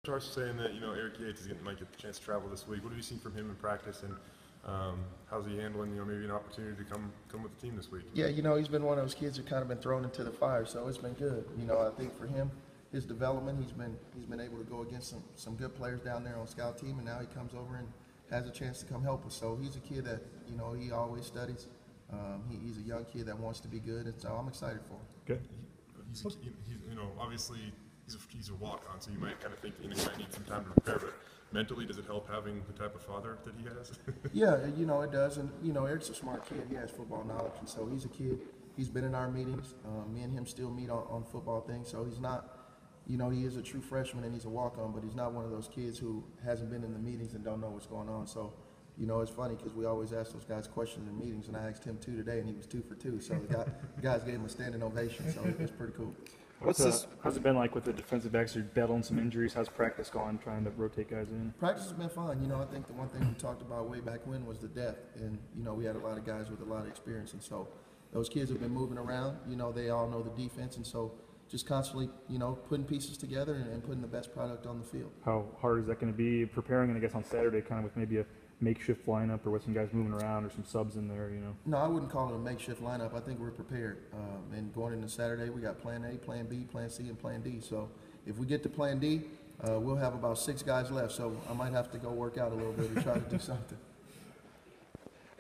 Tarsa saying that, Eric Yates might get the chance to travel this week. What have you seen from him in practice, and how's he handling, maybe an opportunity to come with the team this week? Yeah, he's been one of those kids who kind of been thrown into the fire, so it's been good. I think for him, his development, he's been able to go against some good players down there on scout team, and now he comes over and has a chance to come help us. So he's a kid that, he always studies. He's a young kid that wants to be good, and so I'm excited for him. Good. He's obviously he's a walk-on, so you might kind of think he might need some time to prepare, but mentally, does it help having the type of father that he has? Yeah, it does, and Eric's a smart kid. He has football knowledge, and so he's a kid. He's been in our meetings. Me and him still meet on football things, so he's not, he is a true freshman and he's a walk-on, but he's not one of those kids who hasn't been in the meetings and don't know what's going on. So, it's funny because we always ask those guys questions in meetings, and I asked him 2 today, and he was 2 for 2. So the guys gave him a standing ovation, so it's pretty cool. How's it been like with the defensive backs? You're battling some injuries. How's practice gone, trying to rotate guys in? Practice has been fun. I think the one thing we talked about way back when was the depth, and we had a lot of guys with a lot of experience, and so those kids have been moving around. They all know the defense, and so just constantly, putting pieces together and putting the best product on the field. How hard is that going to be preparing? And I guess on Saturday, kind of with maybe a makeshift lineup or with some guys moving around or some subs in there, No, I wouldn't call it a makeshift lineup. I think we're prepared. And going into Saturday, we got plan A, plan B, plan C, and plan D. So if we get to plan D, we'll have about 6 guys left. So I might have to go work out a little bit to try to do something.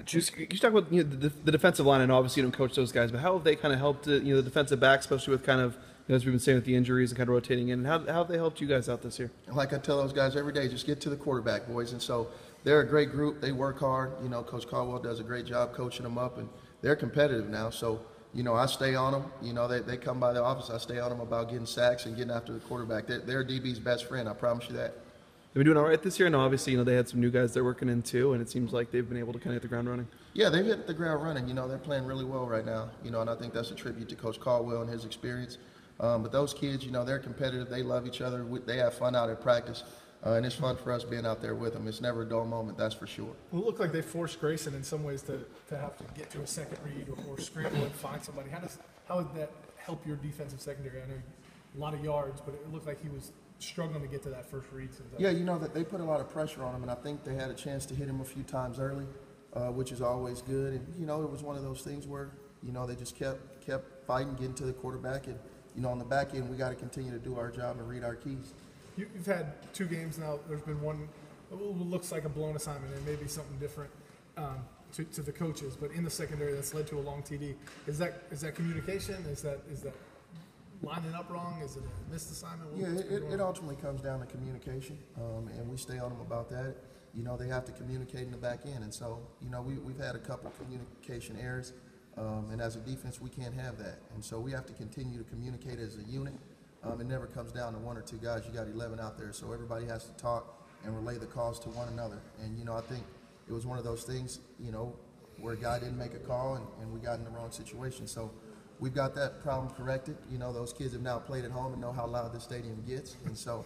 Juice, you talk about the defensive line, and obviously you don't coach those guys, but how have they kind of helped the defensive back, especially with kind of as we've been saying with the injuries and kind of rotating in? How have they helped you guys out this year? Like I tell those guys every day, just get to the quarterback, boys. And so they're a great group. They work hard. Coach Caldwell does a great job coaching them up, and they're competitive now. So I stay on them. They come by the office. I stay on them about getting sacks and getting after the quarterback. They're DB's best friend. I promise you that. They've been doing all right this year. And obviously, they had some new guys they're working in too, and it seems like they've been able to kind of hit the ground running. Yeah, they've hit the ground running. They're playing really well right now. And I think that's a tribute to Coach Caldwell and his experience. But those kids, they're competitive. They love each other. They have fun out at practice. And it's fun for us being out there with them. It's never a dull moment, that's for sure. Well, it looked like they forced Grayson in some ways to have to get to a second read or scramble and find somebody. How would that help your defensive secondary? I know a lot of yards, but it looked like he was struggling to get to that first read. Yeah, that they put a lot of pressure on him, and I think they had a chance to hit him a few times early, which is always good. And, it was one of those things where, they just kept fighting, getting to the quarterback. And, on the back end, we got to continue to do our job and read our keys. You've had 2 games now. There's been one that looks like a blown assignment and maybe something different to the coaches, but in the secondary that's led to a long TD. Is that communication? Is that lining up wrong? Is it a missed assignment? It ultimately comes down to communication, and we stay on them about that. They have to communicate in the back end, and so we've had a couple communication errors, and as a defense we can't have that, and so we have to continue to communicate as a unit. It never comes down to 1 or 2 guys. You got 11 out there, so everybody has to talk and relay the calls to one another. And I think it was one of those things, where a guy didn't make a call and we got in the wrong situation. So we've got that problem corrected. Those kids have now played at home and know how loud this stadium gets, and so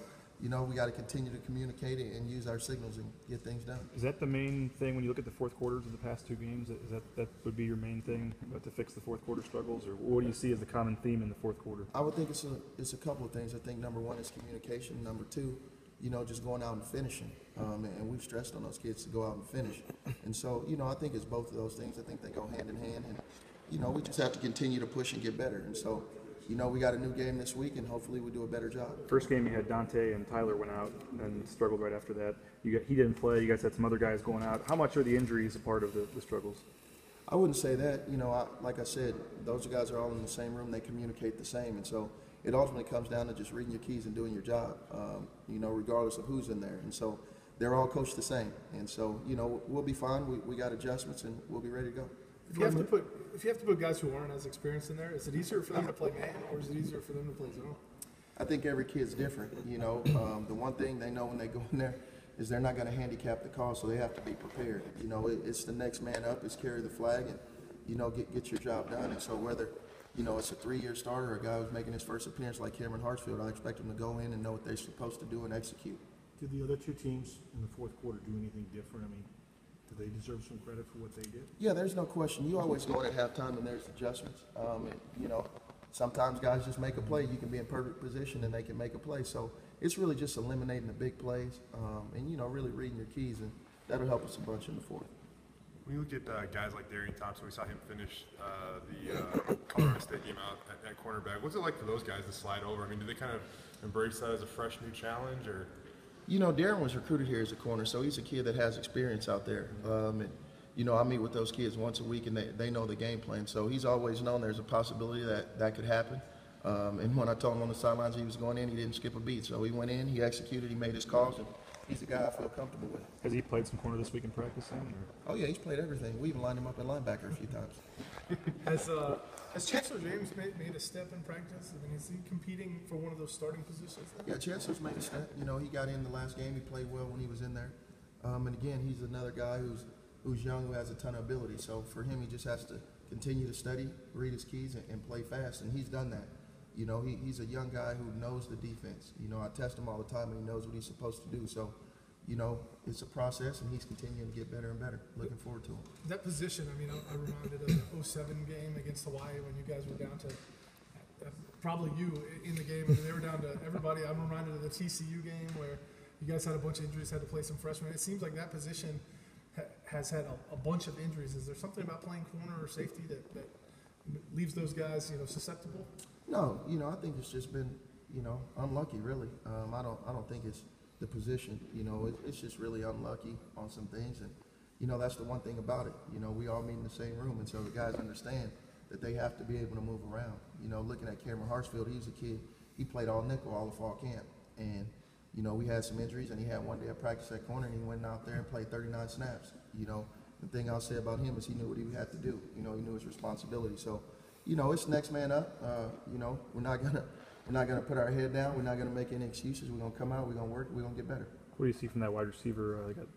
we got to continue to communicate and use our signals and get things done. Is that the main thing when you look at the fourth quarters of the past 2 games? That would be your main thing to fix the fourth quarter struggles, or what do you see as the common theme in the fourth quarter? I would think it's a couple of things. I think number 1 is communication. Number 2, just going out and finishing. And we've stressed on those kids to go out and finish. And so, I think it's both of those things. I think they go hand in hand, and we just have to continue to push and get better. And so, we got a new game this week, and hopefully we do a better job. First game you had Dante and Tyler went out and struggled right after that. He didn't play. You guys had some other guys going out. How much are the injuries a part of the struggles? I wouldn't say that. Like I said, those guys are all in the same room. They communicate the same, and so it ultimately comes down to just reading your keys and doing your job, regardless of who's in there. And so they're all coached the same. And so, we'll be fine. We got adjustments, and we'll be ready to go. If you have to put guys who aren't as experienced in there, is it easier for them to play man, or is it easier for them to play zone? I think every kid's different. The one thing they know when they go in there is they're not going to handicap the call, so they have to be prepared. It's the next man up, it's carry the flag, and get your job done. And so whether it's a 3-year starter or a guy who's making his first appearance like Cameron Hartsfield, I expect them to go in and know what they're supposed to do and execute. Did the other 2 teams in the fourth quarter do anything different? Do they deserve some credit for what they did? Yeah, there's no question. You always go in at halftime and there's adjustments. Sometimes guys just make a play. You can be in perfect position and they can make a play. So it's really just eliminating the big plays and, you know, really reading your keys, and that'll help us a bunch in the fourth. When you look at guys like Darian Thompson, we saw him finish the Colorado State game out at cornerback. What's it like for those guys to slide over? I mean, do they kind of embrace that as a fresh new challenge, or? You know, Darren was recruited here as a corner, so he's a kid that has experience out there. And, you know, I meet with those kids once a week, and they know the game plan. So he's always known there's a possibility that could happen. And when I told him on the sidelines he was going in, he didn't skip a beat. So he went in, he executed, he made his calls, and he's a guy I feel comfortable with. Has he played some corner this week in practice? Or? Oh, yeah, he's played everything. We even lined him up at linebacker a few times. Has Chancellor James made a step in practice? I mean, is he competing for one of those starting positions now? Yeah, Chancellor's made a step. You know, he got in the last game. He played well when he was in there. And again, he's another guy who's young, who has a ton of ability. So for him, he just has to continue to study, read his keys, and play fast. And he's done that. You know, he's a young guy who knows the defense. You know, I test him all the time, and he knows what he's supposed to do. So, you know, it's a process, and he's continuing to get better and better. Looking forward to him. That position, I mean, I'm reminded of the 07 game against Hawaii when you guys were down to probably you in the game. I mean, they were down to everybody. I'm reminded of the TCU game where you guys had a bunch of injuries, had to play some freshmen. It seems like that position has had a bunch of injuries. Is there something about playing corner or safety that leaves those guys, you know, susceptible? No, you know, I think it's just been, you know, unlucky, really. I don't think it's the position. You know, it's just really unlucky on some things, and you know, that's the one thing about it. You know, we all meet in the same room, and so the guys understand that they have to be able to move around. You know, looking at Cameron Hartsfield, he's a kid. He played all nickel all the fall camp, and you know, we had some injuries, and he had one day of practice at corner, and he went out there and played 39 snaps. You know, the thing I'll say about him is he knew what he had to do. You know, he knew his responsibility. So, you know, it's next man up. You know, we're not gonna put our head down. We're not gonna make any excuses. We're gonna come out. We're gonna work. We're gonna get better. What do you see from that wide receiver? They got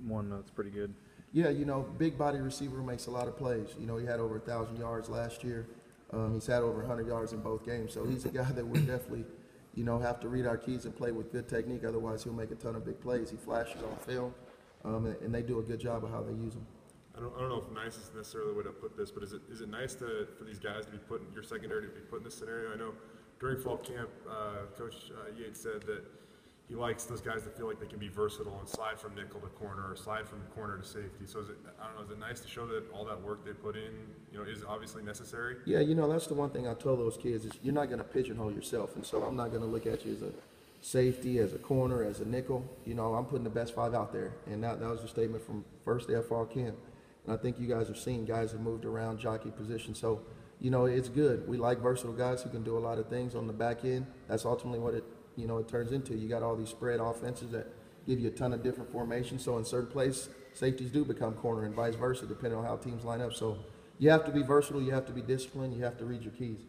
one that's pretty good. Yeah, you know, big body receiver who makes a lot of plays. You know, he had over 1,000 yards last year. He's had over 100 yards in both games. So he's a guy that we definitely, you know, have to read our keys and play with good technique. Otherwise, he'll make a ton of big plays. He flashes on film, and they do a good job of how they use him. I don't know if nice is necessarily the way to put this, but is it nice for these guys to be put in your secondary to be put in this scenario? I know during fall camp, Coach Yates said that he likes those guys that feel like they can be versatile and slide from nickel to corner or slide from corner to safety. So is it nice to show that all that work they put in, you know, is obviously necessary? Yeah, you know, that's the one thing I tell those kids is you're not going to pigeonhole yourself, and so I'm not going to look at you as a safety, as a corner, as a nickel. You know, I'm putting the best 5 out there, and that was a statement from first day of fall camp. And I think you guys are seeing guys have moved around jockey position. So, you know, it's good. We like versatile guys who can do a lot of things on the back end. That's ultimately what it turns into. You got all these spread offenses that give you a ton of different formations. So in certain places, safeties do become corner and vice versa, depending on how teams line up. So you have to be versatile. You have to be disciplined. You have to read your keys.